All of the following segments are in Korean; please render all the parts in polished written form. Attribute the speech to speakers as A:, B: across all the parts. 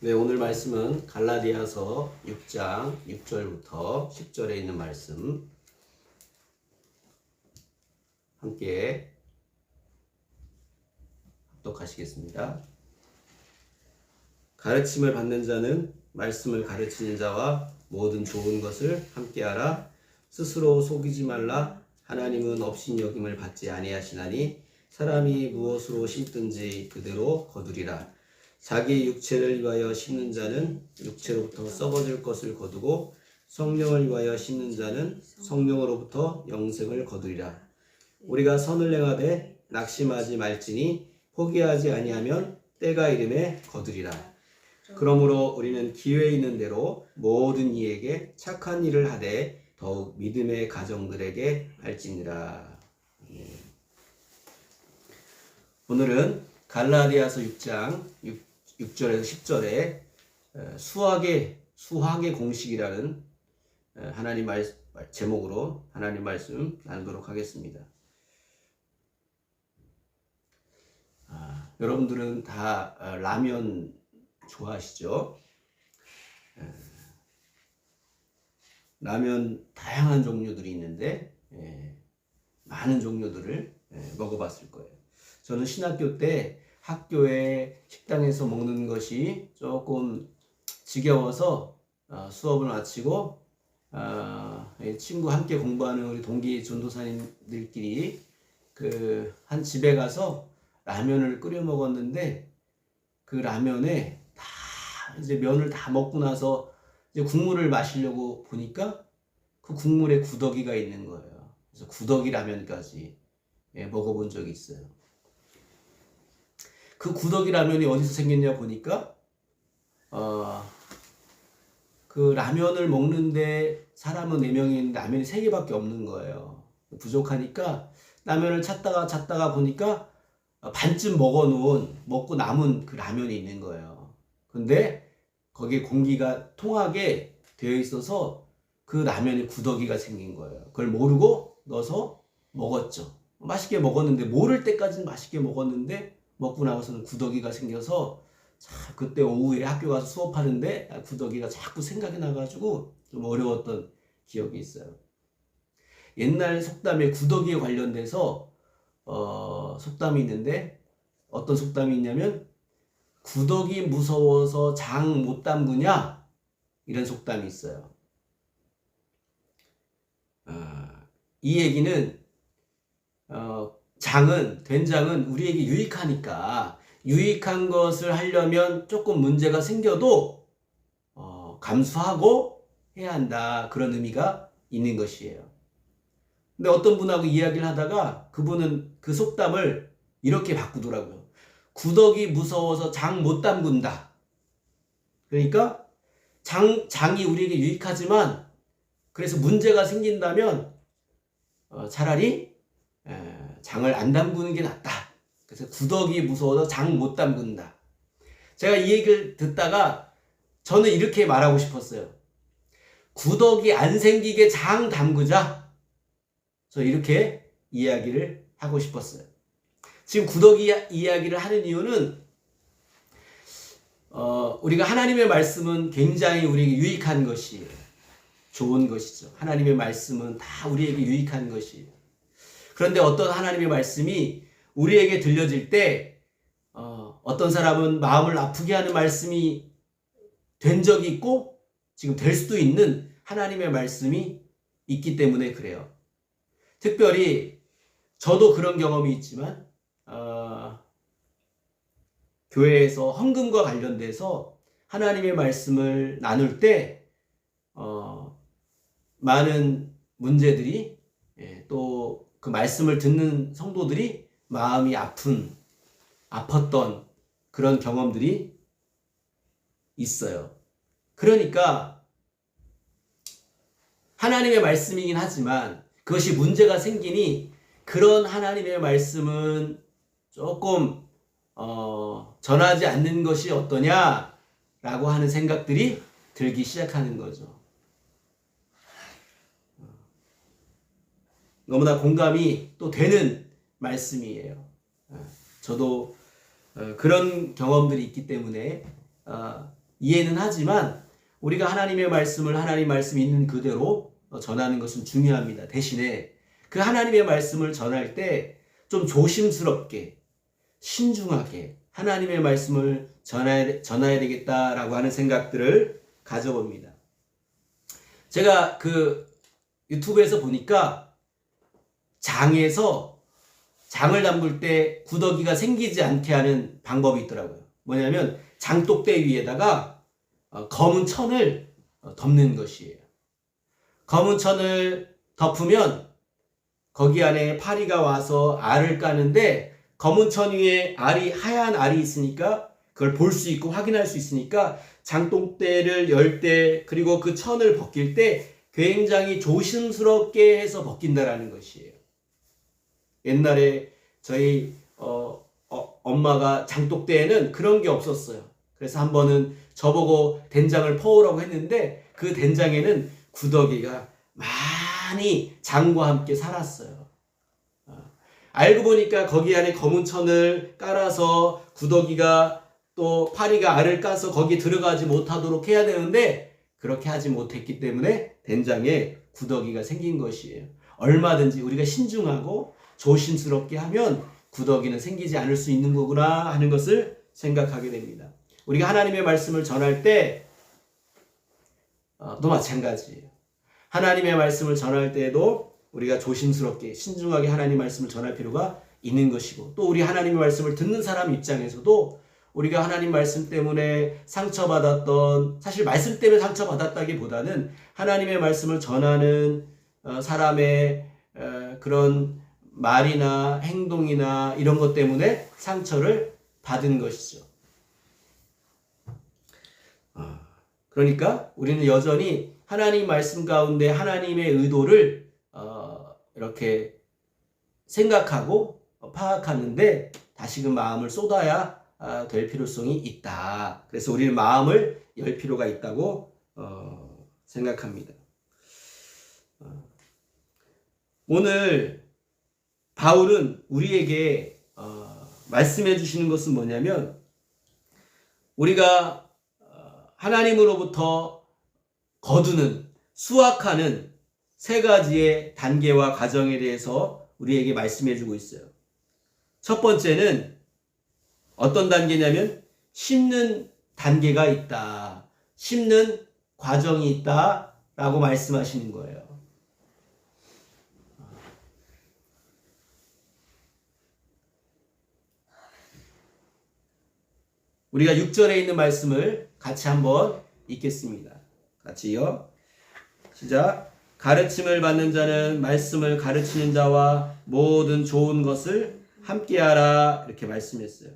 A: 네, 오늘 말씀은 갈라디아서 6장 6절부터 10절에 있는 말씀 함께 합독하시겠습니다. 가르침을 받는 자는 말씀을 가르치는 자와 모든 좋은 것을 함께하라. 스스로 속이지 말라. 하나님은 업신여김을 받지 아니하시나니 사람이 무엇으로 심든지 그대로 거두리라. 자기 육체를 위하여 심는 자는 육체로부터 썩어질 것을 거두고 성령을 위하여 심는 자는 성령으로부터 영생을 거두리라. 우리가 선을 행하되 낙심하지 말지니 포기하지 아니하면 때가 이름에 거두리라. 그러므로 우리는 기회 있는 대로 모든 이에게 착한 일을 하되 더욱 믿음의 가정들에게 할지니라. 오늘은 갈라디아서 6장 6절에서 10절에 수학의 공식이라는 하나님 제목으로 하나님 말씀 나누도록 하겠습니다. 여러분들은 다 라면 좋아하시죠? 라면 다양한 종류들이 있는데 많은 종류들을 먹어봤을 거예요. 저는 신학교 때 학교에 식당에서 먹는 것이 조금 지겨워서 수업을 마치고 친구 함께 공부하는 우리 동기 전도사님들끼리 한 집에 가서 라면을 끓여 먹었는데 그 라면에 다 이제 면을 다 먹고 나서 이제 국물을 마시려고 보니까 그 국물에 구더기가 있는 거예요. 그래서 구더기 라면까지 먹어본 적이 있어요. 그 구더기 라면이 어디서 생겼냐 보니까 그 라면을 먹는데 사람은 4명이 있는데 라면이 3개밖에 없는 거예요. 부족하니까 라면을 찾다가 보니까 반쯤 먹고 남은 그 라면이 있는 거예요. 근데 거기에 공기가 통하게 되어 있어서 그 라면에 구더기가 생긴 거예요. 그걸 모르고 넣어서 먹었죠. 맛있게 먹었는데 모를 때까지는 맛있게 먹었는데 먹고 나서는 구더기가 생겨서 그때 오후에 학교 가서 수업하는데 구더기가 자꾸 생각이 나가지고 좀 어려웠던 기억이 있어요. 옛날 속담에 구더기에 관련돼서 속담이 있는데 어떤 속담이 있냐면 구더기 무서워서 장 못 담그냐 이런 속담이 있어요. 이 얘기는 된장은 우리에게 유익하니까 유익한 것을 하려면 조금 문제가 생겨도 감수하고 해야 한다, 그런 의미가 있는 것이에요. 근데 어떤 분하고 이야기를 하다가 그분은 그 속담을 이렇게 바꾸더라고요. 구더기 무서워서 장 못 담근다. 그러니까 장이 우리에게 유익하지만 그래서 문제가 생긴다면 차라리 장을 안 담그는 게 낫다. 그래서 구더기 무서워서 장 못 담근다. 제가 이 얘기를 듣다가 저는 이렇게 말하고 싶었어요. 구더기 안 생기게 장 담그자. 저 이렇게 이야기를 하고 싶었어요. 지금 구더기 이야기를 하는 이유는 우리가 하나님의 말씀은 굉장히 우리에게 유익한 것이에요. 좋은 것이죠. 하나님의 말씀은 다 우리에게 유익한 것이에요. 그런데 어떤 하나님의 말씀이 우리에게 들려질 때 어떤 사람은 마음을 아프게 하는 말씀이 된 적이 있고 지금 될 수도 있는 하나님의 말씀이 있기 때문에 그래요. 특별히 저도 그런 경험이 있지만 교회에서 헌금과 관련돼서 하나님의 말씀을 나눌 때 많은 문제들이 또 그 말씀을 듣는 성도들이 마음이 아팠던 그런 경험들이 있어요. 그러니까 하나님의 말씀이긴 하지만 그것이 문제가 생기니 그런 하나님의 말씀은 조금 전하지 않는 것이 어떠냐라고 하는 생각들이 들기 시작하는 거죠. 너무나 공감이 또 되는 말씀이에요. 저도 그런 경험들이 있기 때문에 이해는 하지만 우리가 하나님의 말씀을 하나님 말씀이 있는 그대로 전하는 것은 중요합니다. 대신에 그 하나님의 말씀을 전할 때 좀 조심스럽게 신중하게 하나님의 말씀을 전해야 되겠다라고 하는 생각들을 가져봅니다. 제가 그 유튜브에서 보니까 장에서 장을 담글 때 구더기가 생기지 않게 하는 방법이 있더라고요. 뭐냐면 장독대 위에다가 검은 천을 덮는 것이에요. 검은 천을 덮으면 거기 안에 파리가 와서 알을 까는데 검은 천 위에 하얀 알이 있으니까 그걸 볼 수 있고 확인할 수 있으니까 장독대를 열 때 그리고 그 천을 벗길 때 굉장히 조심스럽게 해서 벗긴다라는 것이에요. 옛날에 저희 엄마가 장독대에는 그런 게 없었어요. 그래서 한 번은 저보고 된장을 퍼오라고 했는데 그 된장에는 구더기가 많이 장과 함께 살았어요. 알고 보니까 거기 안에 검은 천을 깔아서 구더기가 또 파리가 알을 까서 거기 들어가지 못하도록 해야 되는데 그렇게 하지 못했기 때문에 된장에 구더기가 생긴 것이에요. 얼마든지 우리가 신중하고 조심스럽게 하면 구더기는 생기지 않을 수 있는 거구나 하는 것을 생각하게 됩니다. 우리가 하나님의 말씀을 전할 때도 마찬가지예요. 하나님의 말씀을 전할 때에도 우리가 조심스럽게 신중하게 하나님의 말씀을 전할 필요가 있는 것이고 또 우리 하나님의 말씀을 듣는 사람 입장에서도 우리가 하나님 말씀 때문에 상처받았던 사실 말씀 때문에 상처받았다기보다는 하나님의 말씀을 전하는 사람의 그런 말이나 행동이나 이런 것 때문에 상처를 받은 것이죠. 그러니까 우리는 여전히 하나님 말씀 가운데 하나님의 의도를 이렇게 생각하고 파악하는데 다시금 마음을 쏟아야 될 필요성이 있다. 그래서 우리는 마음을 열 필요가 있다고 생각합니다. 오늘 바울은 우리에게 말씀해 주시는 것은 뭐냐면 우리가 하나님으로부터 거두는 수확하는 세 가지의 단계와 과정에 대해서 우리에게 말씀해 주고 있어요. 첫 번째는 어떤 단계냐면 심는 단계가 있다. 심는 과정이 있다 라고 말씀하시는 거예요. 우리가 6절에 있는 말씀을 같이 한번 읽겠습니다. 같이요. 시작. 가르침을 받는 자는 말씀을 가르치는 자와 모든 좋은 것을 함께하라 이렇게 말씀했어요.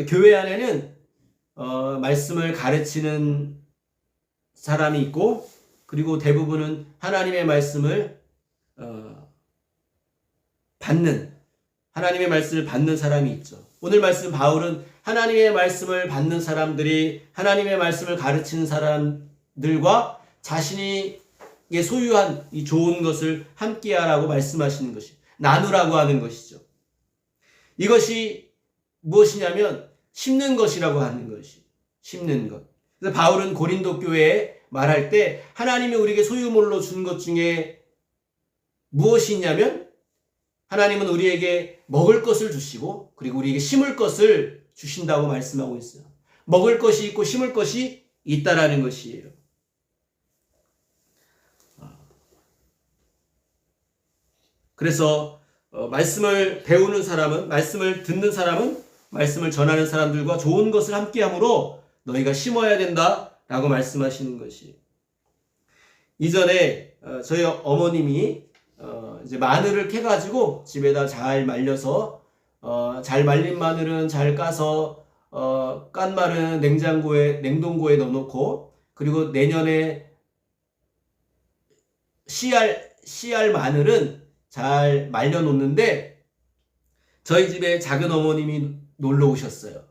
A: 교회 안에는 말씀을 가르치는 사람이 있고 그리고 대부분은 하나님의 말씀을 하나님의 말씀을 받는 사람이 있죠. 오늘 말씀 바울은 하나님의 말씀을 받는 사람들이 하나님의 말씀을 가르치는 사람들과 자신이 소유한 이 좋은 것을 함께하라고 말씀하시는 것이 나누라고 하는 것이죠. 이것이 무엇이냐면 심는 것이라고 하는 것이 심는 것. 그래서 바울은 고린도 교회에 말할 때 하나님이 우리에게 소유물로 준 것 중에 무엇이 있냐면 하나님은 우리에게 먹을 것을 주시고 그리고 우리에게 심을 것을 주신다고 말씀하고 있어요. 먹을 것이 있고 심을 것이 있다라는 것이에요. 그래서 말씀을 배우는 사람은 말씀을 듣는 사람은 말씀을 전하는 사람들과 좋은 것을 함께함으로 너희가 심어야 된다라고 말씀하시는 것이에요. 이전에 저희 어머님이 이제 마늘을 캐가지고 집에다 잘 말려서 잘 말린 마늘은 잘 까서 깐 말은 냉동고에 넣어놓고 그리고 내년에 씨알 마늘은 잘 말려놓는데 저희 집에 작은 어머님이 놀러 오셨어요.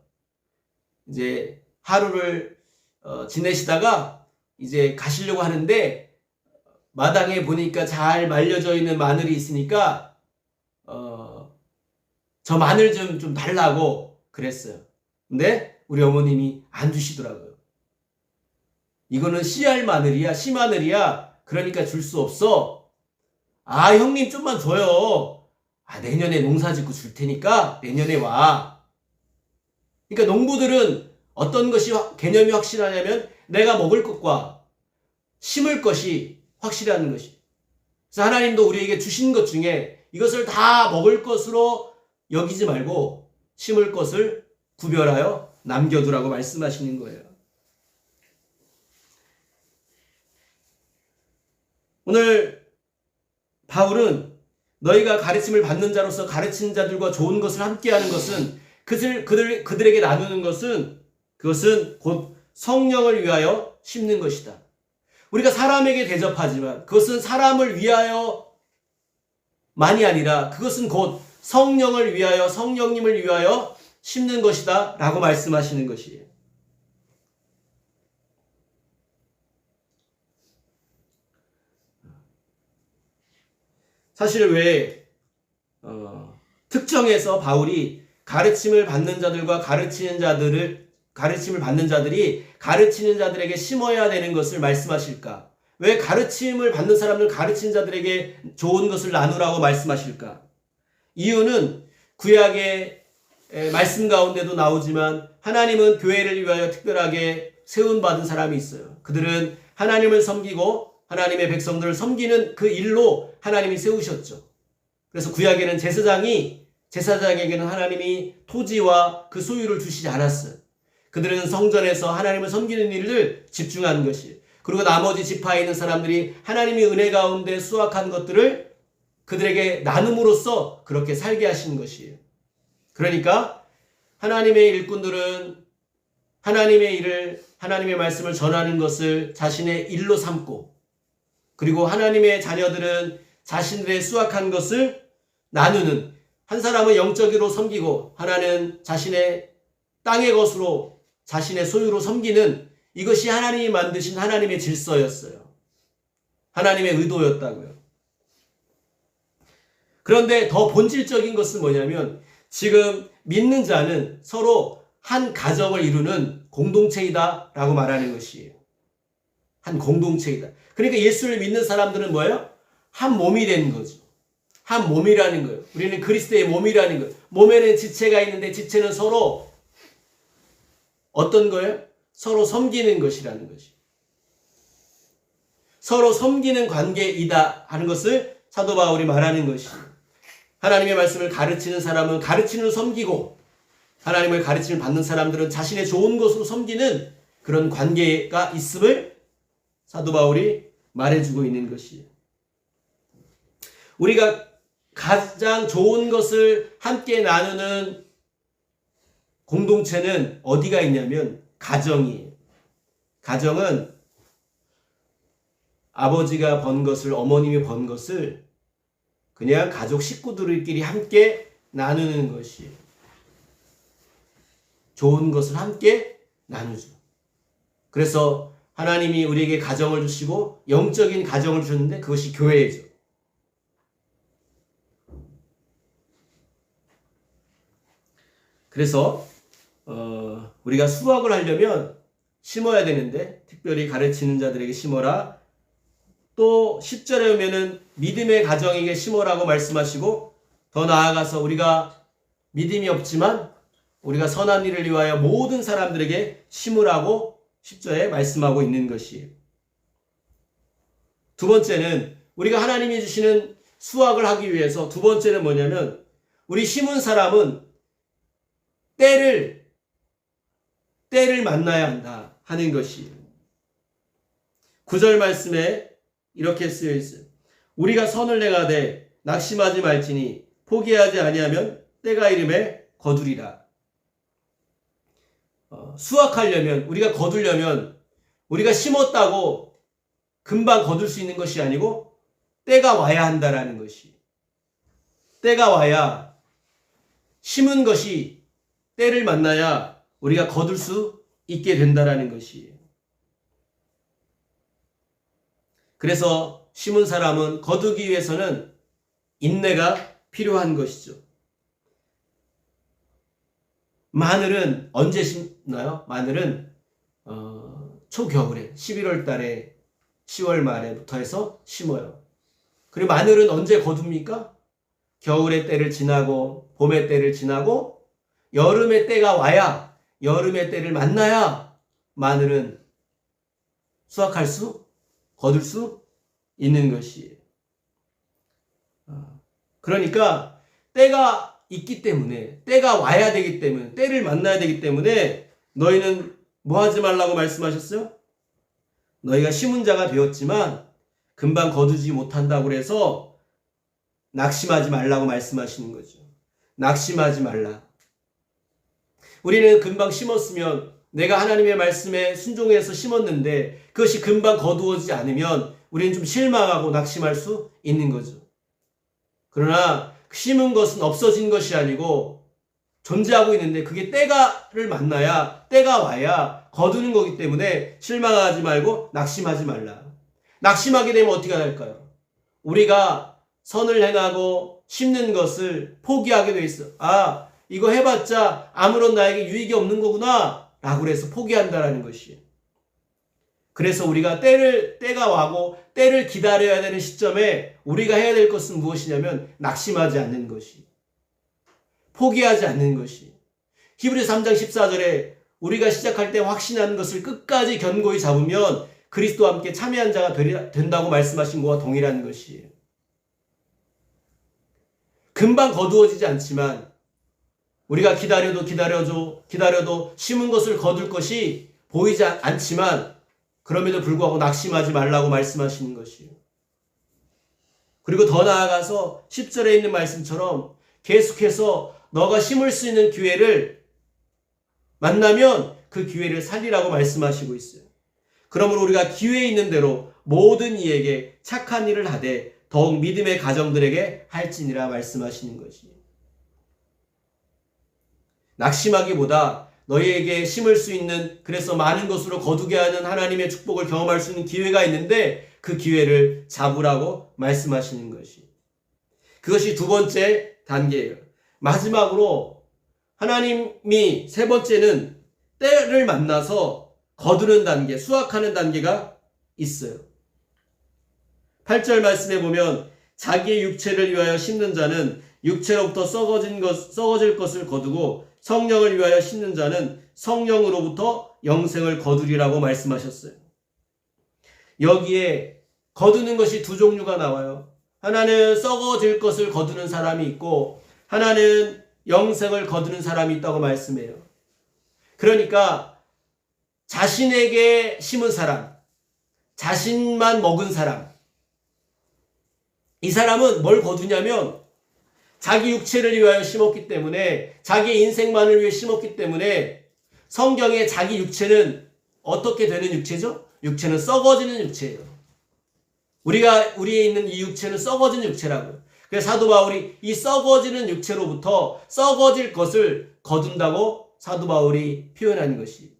A: 이제 하루를 지내시다가 이제 가시려고 하는데 마당에 보니까 잘 말려져 있는 마늘이 있으니까 저 마늘 좀 달라고 그랬어요. 근데 우리 어머님이 안 주시더라고요. 이거는 씨알 마늘이야, 씨 마늘이야. 그러니까 줄 수 없어. 아, 형님 좀만 줘요. 아, 내년에 농사 짓고 줄 테니까 내년에 와. 그러니까 농부들은 어떤 것이 개념이 확실하냐면 내가 먹을 것과 심을 것이 확실한 것이. 그래서 하나님도 우리에게 주신 것 중에 이것을 다 먹을 것으로 여기지 말고 심을 것을 구별하여 남겨두라고 말씀하시는 거예요. 오늘 바울은 너희가 가르침을 받는 자로서 가르치는 자들과 좋은 것을 함께하는 것은 그들에게 나누는 것은 그것은 곧 성령을 위하여 심는 것이다. 우리가 사람에게 대접하지만 그것은 사람을 위하여 만이 아니라 그것은 곧 성령을 위하여 성령님을 위하여 심는 것이다 라고 말씀하시는 것이에요. 사실 왜 특정해서 바울이 가르침을 받는 자들과 가르침을 받는 자들이 가르치는 자들에게 심어야 되는 것을 말씀하실까? 왜 가르침을 받는 사람들 가르치는 자들에게 좋은 것을 나누라고 말씀하실까? 이유는 구약의 말씀 가운데도 나오지만 하나님은 교회를 위하여 특별하게 세운받은 사람이 있어요. 그들은 하나님을 섬기고 하나님의 백성들을 섬기는 그 일로 하나님이 세우셨죠. 그래서 구약에는 제사장에게는 하나님이 토지와 그 소유를 주시지 않았어요. 그들은 성전에서 하나님을 섬기는 일을 집중한 것이에요. 그리고 나머지 지파에 있는 사람들이 하나님이 은혜 가운데 수확한 것들을 그들에게 나눔으로써 그렇게 살게 하신 것이에요. 그러니까 하나님의 일꾼들은 하나님의 일을, 하나님의 말씀을 전하는 것을 자신의 일로 삼고, 그리고 하나님의 자녀들은 자신들의 수확한 것을 나누는, 한 사람은 영적으로 섬기고 하나는 자신의 땅의 것으로 자신의 소유로 섬기는, 이것이 하나님이 만드신 하나님의 질서였어요. 하나님의 의도였다고요. 그런데 더 본질적인 것은 뭐냐면 지금 믿는 자는 서로 한 가정을 이루는 공동체이다 라고 말하는 것이에요. 한 공동체이다. 그러니까 예수를 믿는 사람들은 뭐예요? 한 몸이 된 거죠. 한 몸이라는 거예요. 우리는 그리스도의 몸이라는 거예요. 몸에는 지체가 있는데 지체는 서로 어떤 거예요? 서로 섬기는 것이라는 것이. 서로 섬기는 관계이다 하는 것을 사도 바울이 말하는 것이에요. 하나님의 말씀을 가르치는 사람은 가르치는 섬기고, 하나님의 가르침을 받는 사람들은 자신의 좋은 것으로 섬기는 그런 관계가 있음을 사도 바울이 말해주고 있는 것이에요. 우리가 가장 좋은 것을 함께 나누는 공동체는 어디가 있냐면 가정이에요. 가정은 아버지가 번 것을, 어머님이 번 것을 그냥 가족 식구들끼리 함께 나누는 것이에요. 좋은 것을 함께 나누죠. 그래서 하나님이 우리에게 가정을 주시고 영적인 가정을 주셨는데 그것이 교회죠. 그래서 우리가 수확을 하려면 심어야 되는데, 특별히 가르치는 자들에게 심어라. 또 10절에 오면은 믿음의 가정에게 심어라고 말씀하시고, 더 나아가서 우리가 믿음이 없지만 우리가 선한 일을 위하여 모든 사람들에게 심으라고 10절에 말씀하고 있는 것이에요. 두 번째는 우리가 하나님이 주시는 수확을 하기 위해서 두 번째는 뭐냐면, 우리 심은 사람은 때를 만나야 한다 하는 것이에요. 9절 말씀에 이렇게 쓰여 있어요. 우리가 선을 행하되 낙심하지 말지니 포기하지 아니하면 때가 이름에 거두리라. 수확하려면, 우리가 거두려면 우리가 심었다고 금방 거둘 수 있는 것이 아니고 때가 와야 한다라는 것이. 때가 와야, 심은 것이 때를 만나야 우리가 거둘 수 있게 된다라는 것이에요. 그래서 심은 사람은 거두기 위해서는 인내가 필요한 것이죠. 마늘은 언제 심나요? 마늘은 초겨울에 11월 달에 10월 말에부터 해서 심어요. 그리고 마늘은 언제 거둡니까? 겨울의 때를 지나고 봄의 때를 지나고 여름의 때가 와야, 여름의 때를 만나야 마늘은 수확할 수, 거둘 수 있는 것이에요. 그러니까 때가 있기 때문에, 때가 와야 되기 때문에, 때를 만나야 되기 때문에 너희는 뭐 하지 말라고 말씀하셨어요? 너희가 심은 자가 되었지만 금방 거두지 못한다고 해서 낙심하지 말라고 말씀하시는 거죠. 낙심하지 말라. 우리는 금방 심었으면, 내가 하나님의 말씀에 순종해서 심었는데 그것이 금방 거두어지지 않으면 우리는 좀 실망하고 낙심할 수 있는 거죠. 그러나 심은 것은 없어진 것이 아니고 존재하고 있는데 그게 때가를 만나야, 때가 와야 거두는 거기 때문에 실망하지 말고 낙심하지 말라. 낙심하게 되면 어떻게 될까요? 우리가 선을 행하고 심는 것을 포기하게 돼 있어. 아, 이거 해봤자 아무런 나에게 유익이 없는 거구나 라고 해서 포기한다라는 것이에요. 그래서 우리가 때가 와고 때를 기다려야 되는 시점에 우리가 해야 될 것은 무엇이냐면 낙심하지 않는 것이, 포기하지 않는 것이. 히브리서 3장 14절에 우리가 시작할 때 확신하는 것을 끝까지 견고히 잡으면 그리스도와 함께 참여한 자가 된다고 말씀하신 것과 동일한 것이에요. 금방 거두어지지 않지만 우리가 기다려도 심은 것을 거둘 것이 보이지 않지만 그럼에도 불구하고 낙심하지 말라고 말씀하시는 것이에요. 그리고 더 나아가서 10절에 있는 말씀처럼 계속해서 너가 심을 수 있는 기회를 만나면 그 기회를 살리라고 말씀하시고 있어요. 그러므로 우리가 기회 있는 대로 모든 이에게 착한 일을 하되 더욱 믿음의 가정들에게 할지니라 말씀하시는 것이에요. 낙심하기보다 너희에게 심을 수 있는, 그래서 많은 것으로 거두게 하는 하나님의 축복을 경험할 수 있는 기회가 있는데 그 기회를 잡으라고 말씀하시는 것이, 그것이 두 번째 단계예요. 마지막으로 하나님이 세 번째는 때를 만나서 거두는 단계, 수확하는 단계가 있어요. 8절 말씀에 보면 자기의 육체를 위하여 심는 자는 육체로부터 썩어질 것을 거두고 성령을 위하여 심는 자는 성령으로부터 영생을 거두리라고 말씀하셨어요. 여기에 거두는 것이 두 종류가 나와요. 하나는 썩어질 것을 거두는 사람이 있고 하나는 영생을 거두는 사람이 있다고 말씀해요. 그러니까 자신에게 심은 사람, 자신만 먹은 사람, 이 사람은 뭘 거두냐면 자기 육체를 위하여 심었기 때문에, 자기 인생만을 위해 심었기 때문에 성경에 자기 육체는 어떻게 되는 육체죠? 육체는 썩어지는 육체예요. 우리에 있는 이 육체는 썩어진 육체라고요. 그래서 사도 바울이 이 썩어지는 육체로부터 썩어질 것을 거둔다고 사도 바울이 표현한 것이,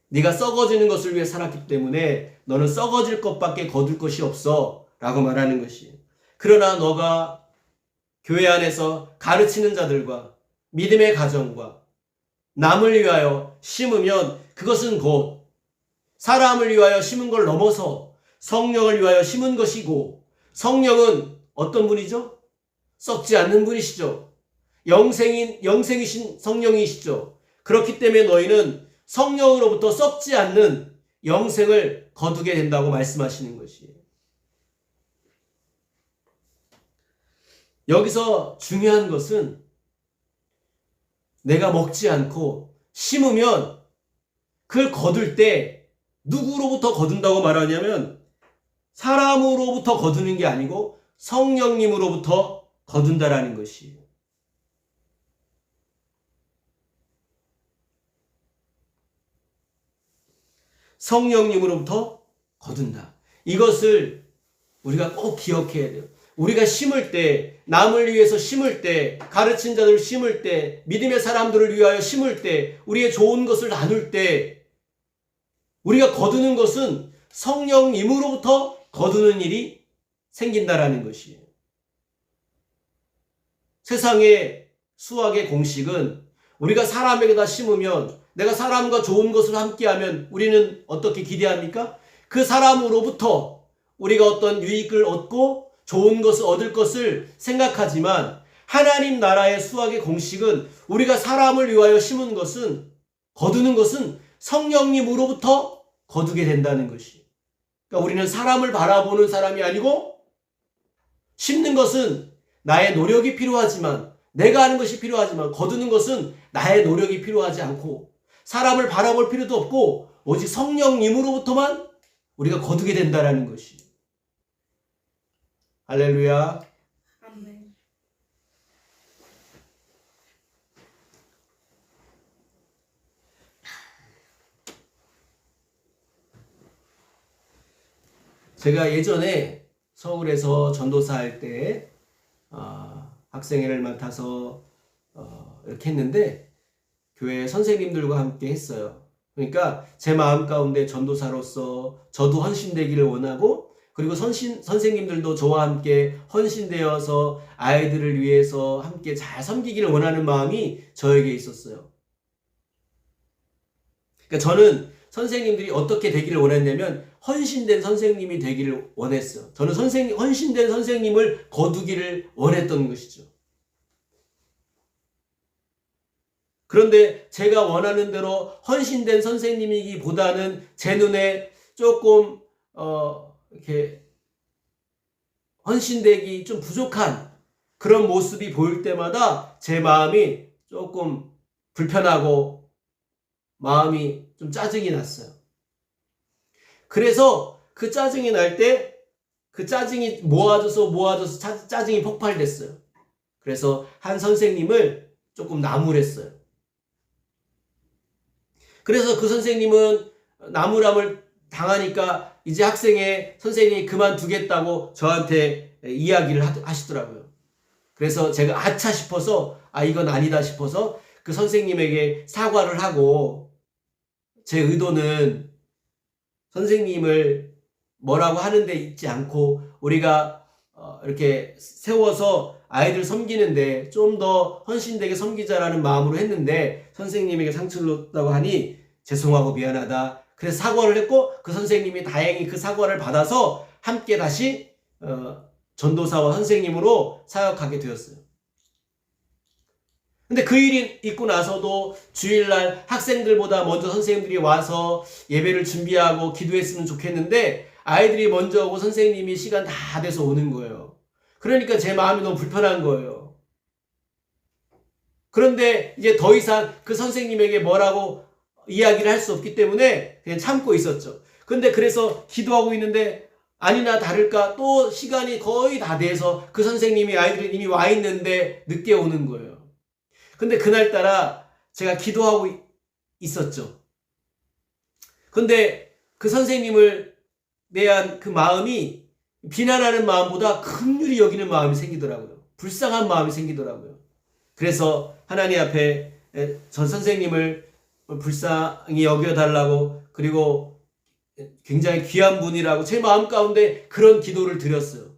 A: 네가 썩어지는 것을 위해 살았기 때문에 너는 썩어질 것밖에 거둘 것이 없어 라고 말하는 것이. 그러나 너가 교회 안에서 가르치는 자들과 믿음의 가정과 남을 위하여 심으면 그것은 곧 사람을 위하여 심은 걸 넘어서 성령을 위하여 심은 것이고, 성령은 어떤 분이죠? 썩지 않는 분이시죠. 영생이신 성령이시죠. 그렇기 때문에 너희는 성령으로부터 썩지 않는 영생을 거두게 된다고 말씀하시는 것이에요. 여기서 중요한 것은 내가 먹지 않고 심으면 그걸 거둘 때 누구로부터 거둔다고 말하냐면 사람으로부터 거두는 게 아니고 성령님으로부터 거둔다라는 것이에요. 성령님으로부터 거둔다. 이것을 우리가 꼭 기억해야 돼요. 우리가 심을 때, 남을 위해서 심을 때, 가르친 자들을 심을 때, 믿음의 사람들을 위하여 심을 때, 우리의 좋은 것을 나눌 때, 우리가 거두는 것은 성령님으로부터 거두는 일이 생긴다라는 것이에요. 세상의 수학의 공식은 우리가 사람에게다 심으면, 내가 사람과 좋은 것을 함께하면 우리는 어떻게 기대합니까? 그 사람으로부터 우리가 어떤 유익을 얻고 좋은 것을 얻을 것을 생각하지만, 하나님 나라의 수학의 공식은 우리가 사람을 위하여 심은 것은, 거두는 것은 성령님으로부터 거두게 된다는 것이. 그러니까 우리는 사람을 바라보는 사람이 아니고, 심는 것은 나의 노력이 필요하지만, 내가 하는 것이 필요하지만, 거두는 것은 나의 노력이 필요하지 않고, 사람을 바라볼 필요도 없고, 오직 성령님으로부터만 우리가 거두게 된다는 것이. 할렐루야.
B: 아멘.
A: 제가 예전에 서울에서 전도사 할 때 학생회를 맡아서 이렇게 했는데, 교회 선생님들과 함께 했어요. 그러니까 제 마음 가운데 전도사로서 저도 헌신되기를 원하고, 그리고 선생님들도 저와 함께 헌신되어서 아이들을 위해서 함께 잘 섬기기를 원하는 마음이 저에게 있었어요. 그러니까 저는 선생님들이 어떻게 되기를 원했냐면, 헌신된 선생님이 되기를 원했어요. 저는 헌신된 선생님을 거두기를 원했던 것이죠. 그런데 제가 원하는 대로 헌신된 선생님이기보다는 제 눈에 조금 이렇게 헌신되기 좀 부족한 그런 모습이 보일 때마다 제 마음이 조금 불편하고 마음이 좀 짜증이 났어요. 그래서 그 짜증이 날 때 그 짜증이 모아져서 짜증이 폭발됐어요. 그래서 한 선생님을 조금 나무랬어요. 그래서 그 선생님은 나무람을 당하니까 이제 학생의 선생님이 그만두겠다고 저한테 이야기를 하시더라고요. 그래서 제가 아차 싶어서, 이건 아니다 싶어서 그 선생님에게 사과를 하고, 제 의도는 선생님을 뭐라고 하는 데 있지 않고 우리가 이렇게 세워서 아이들 섬기는데 좀 더 헌신되게 섬기자라는 마음으로 했는데, 선생님에게 상처를 줬다고 하니 죄송하고 미안하다. 그래서 사과를 했고, 그 선생님이 다행히 그 사과를 받아서 함께 다시 전도사와 선생님으로 사역하게 되었어요. 근데 그 일이 있고 나서도 주일날 학생들보다 먼저 선생님들이 와서 예배를 준비하고 기도했으면 좋겠는데, 아이들이 먼저 오고 선생님이 시간 다 돼서 오는 거예요. 그러니까 제 마음이 너무 불편한 거예요. 그런데 이제 더 이상 그 선생님에게 뭐라고 이야기를 할 수 없기 때문에 그냥 참고 있었죠. 근데 그래서 기도하고 있는데 아니나 다를까 또 시간이 거의 다 돼서 그 선생님이 아이들이 이미 와 있는데 늦게 오는 거예요. 근데 그날따라 제가 기도하고 있었죠. 근데 그 선생님을 대한 그 마음이 비난하는 마음보다 긍휼히 여기는 마음이 생기더라고요. 불쌍한 마음이 생기더라고요. 그래서 하나님 앞에 전 선생님을 불쌍히 여겨달라고, 그리고 굉장히 귀한 분이라고 제 마음 가운데 그런 기도를 드렸어요.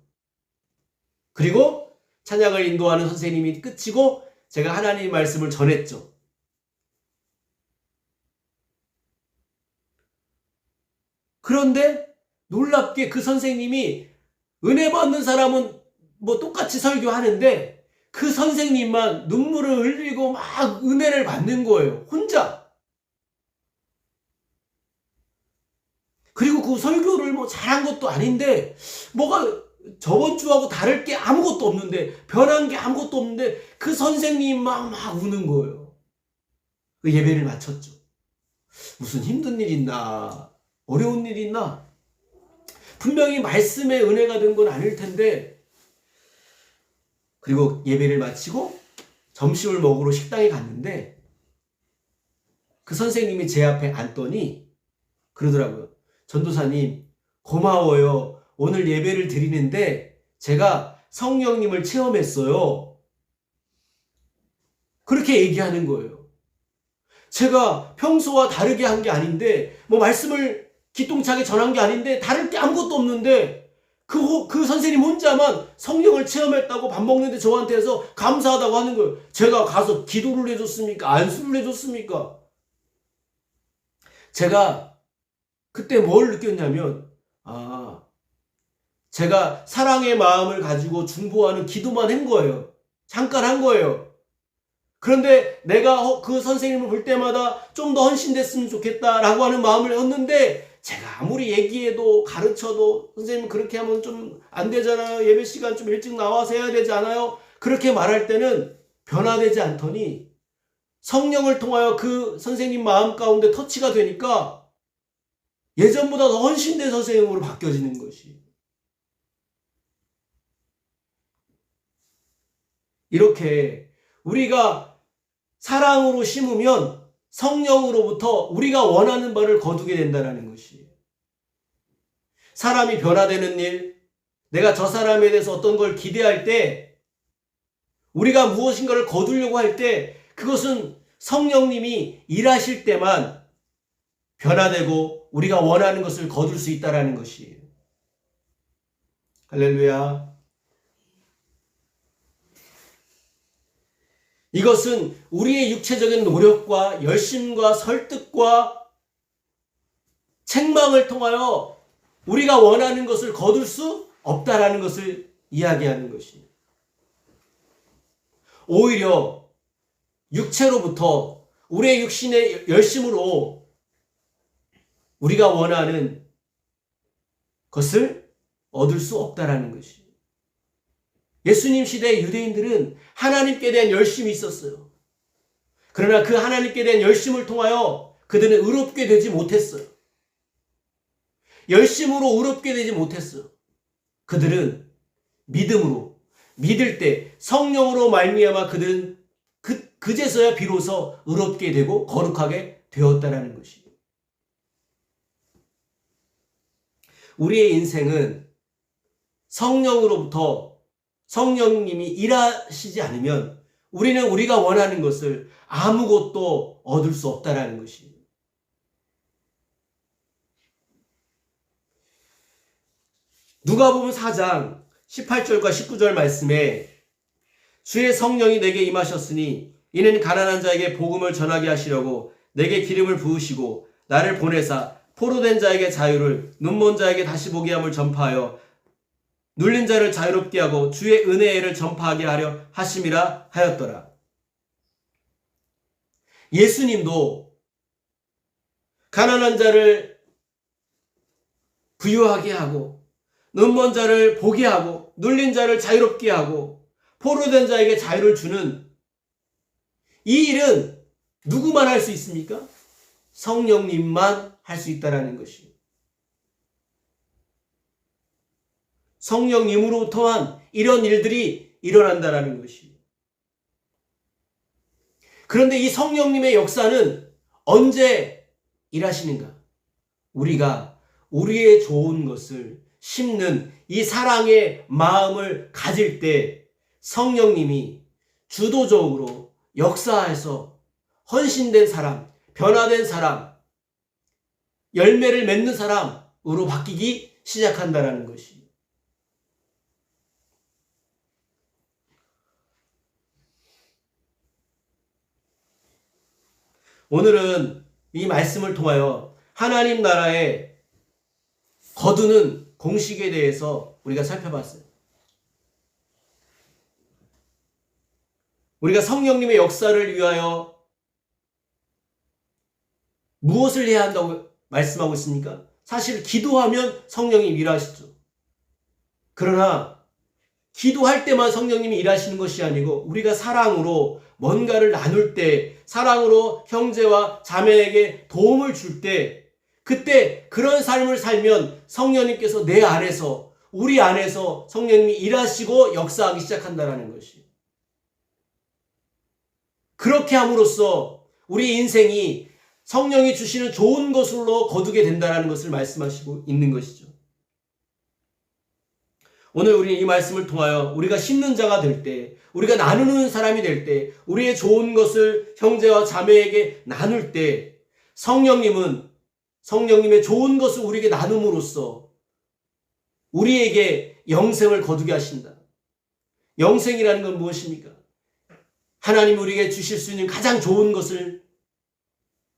A: 그리고 찬양을 인도하는 선생님이 끝이고 제가 하나님의 말씀을 전했죠. 그런데 놀랍게 그 선생님이, 은혜 받는 사람은 뭐 똑같이 설교하는데 그 선생님만 눈물을 흘리고 막 은혜를 받는 거예요. 혼자. 그리고 그 설교를 뭐 잘한 것도 아닌데, 뭐가 저번 주하고 다를 게 아무것도 없는데, 변한 게 아무것도 없는데 그 선생님만 막 우는 거예요. 그 예배를 마쳤죠. 무슨 힘든 일 있나, 어려운 일 있나? 분명히 말씀의 은혜가 된 건 아닐 텐데. 그리고 예배를 마치고 점심을 먹으러 식당에 갔는데 그 선생님이 제 앞에 앉더니 그러더라고요. 전도사님, 고마워요. 오늘 예배를 드리는데 제가 성령님을 체험했어요. 그렇게 얘기하는 거예요. 제가 평소와 다르게 한 게 아닌데, 뭐 말씀을 기똥차게 전한 게 아닌데, 다를 게 아무것도 없는데 그 선생님 혼자만 성령을 체험했다고 밥 먹는데 저한테 해서 감사하다고 하는 거예요. 제가 가서 기도를 해줬습니까? 안수를 해줬습니까? 제가 그때 뭘 느꼈냐면, 제가 사랑의 마음을 가지고 중보하는 기도만 한 거예요. 잠깐 한 거예요. 그런데 내가 그 선생님을 볼 때마다 좀 더 헌신됐으면 좋겠다라고 하는 마음을 했는데, 제가 아무리 얘기해도 가르쳐도 선생님 그렇게 하면 좀 안 되잖아요. 예배 시간 좀 일찍 나와서 해야 되지 않아요? 그렇게 말할 때는 변화되지 않더니 성령을 통하여 그 선생님 마음 가운데 터치가 되니까 예전보다 더 헌신된 선생님으로 바뀌어지는 것이. 이렇게 우리가 사랑으로 심으면 성령으로부터 우리가 원하는 바를 거두게 된다는 것이에요. 사람이 변화되는 일, 내가 저 사람에 대해서 어떤 걸 기대할 때, 우리가 무엇인가를 거두려고 할 때, 그것은 성령님이 일하실 때만 변화되고 우리가 원하는 것을 거둘 수 있다는 것이에요. 할렐루야. 이것은 우리의 육체적인 노력과 열심과 설득과 책망을 통하여 우리가 원하는 것을 거둘 수 없다라는 것을 이야기하는 것이에요. 오히려 육체로부터 우리의 육신의 열심으로 우리가 원하는 것을 얻을 수 없다라는 것이에요. 예수님 시대의 유대인들은 하나님께 대한 열심이 있었어요. 그러나 그 하나님께 대한 열심을 통하여 그들은 의롭게 되지 못했어요. 열심으로 의롭게 되지 못했어요. 그들은 믿음으로, 믿을 때 성령으로 말미암아 그들은 그제서야 비로소 의롭게 되고 거룩하게 되었다라는 것이에요. 우리의 인생은 성령으로부터 성령님이 일하시지 않으면 우리는 우리가 원하는 것을 아무것도 얻을 수 없다라는 것이에요. 누가복음 4장 18절과 19절 말씀에 주의 성령이 내게 임하셨으니 이는 가난한 자에게 복음을 전하게 하시려고 내게 기름을 부으시고 나를 보내사 포로된 자에게 자유를, 눈먼 자에게 다시 보게 함을 전파하여 눌린 자를 자유롭게 하고 주의 은혜를 전파하게 하려 하심이라 하였더라. 예수님도 가난한 자를 부유하게 하고 눈먼 자를 보게 하고 눌린 자를 자유롭게 하고 포로된 자에게 자유를 주는 이 일은 누구만 할 수 있습니까? 성령님만 할 수 있다는 것이에요. 성령님으로부터만 이런 일들이 일어난다는 것이에요. 그런데 이 성령님의 역사는 언제 일하시는가? 우리가 우리의 좋은 것을 심는 이 사랑의 마음을 가질 때 성령님이 주도적으로 역사해서 헌신된 사람, 변화된 사람, 열매를 맺는 사람으로 바뀌기 시작한다는 것이에요. 오늘은 이 말씀을 통하여 하나님 나라의 거두는 공식에 대해서 우리가 살펴봤어요. 우리가 성령님의 역사를 위하여 무엇을 해야 한다고 말씀하고 있습니까? 사실 기도하면 성령님이 일하시죠. 그러나 기도할 때만 성령님이 일하시는 것이 아니고 우리가 사랑으로 뭔가를 나눌 때, 사랑으로 형제와 자매에게 도움을 줄 때, 그때 그런 삶을 살면 성령님께서 내 안에서, 우리 안에서 성령님이 일하시고 역사하기 시작한다는 것이. 그렇게 함으로써 우리 인생이 성령이 주시는 좋은 것으로 거두게 된다는 것을 말씀하시고 있는 것이죠. 오늘 우리 이 말씀을 통하여 우리가 심는 자가 될 때, 우리가 나누는 사람이 될 때, 우리의 좋은 것을 형제와 자매에게 나눌 때 성령님은 성령님의 좋은 것을 우리에게 나눔으로써 우리에게 영생을 거두게 하신다. 영생이라는 건 무엇입니까? 하나님 우리에게 주실 수 있는 가장 좋은 것을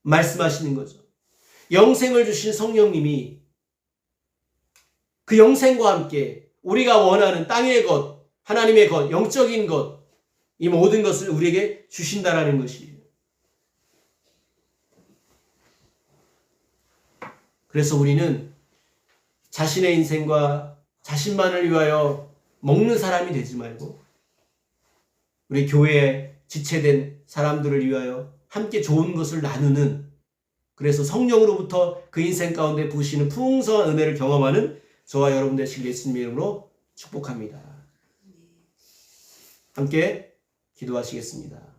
A: 말씀하시는 거죠. 영생을 주신 성령님이 그 영생과 함께 우리가 원하는 땅의 것, 하나님의 것, 영적인 것, 이 모든 것을 우리에게 주신다라는 것이에요. 그래서 우리는 자신의 인생과 자신만을 위하여 먹는 사람이 되지 말고 우리 교회에 지체된 사람들을 위하여 함께 좋은 것을 나누는, 그래서 성령으로부터 그 인생 가운데 부으시는 풍성한 은혜를 경험하는 저와 여러분 되시길 예수님의 이름으로 축복합니다. 함께 기도하시겠습니다.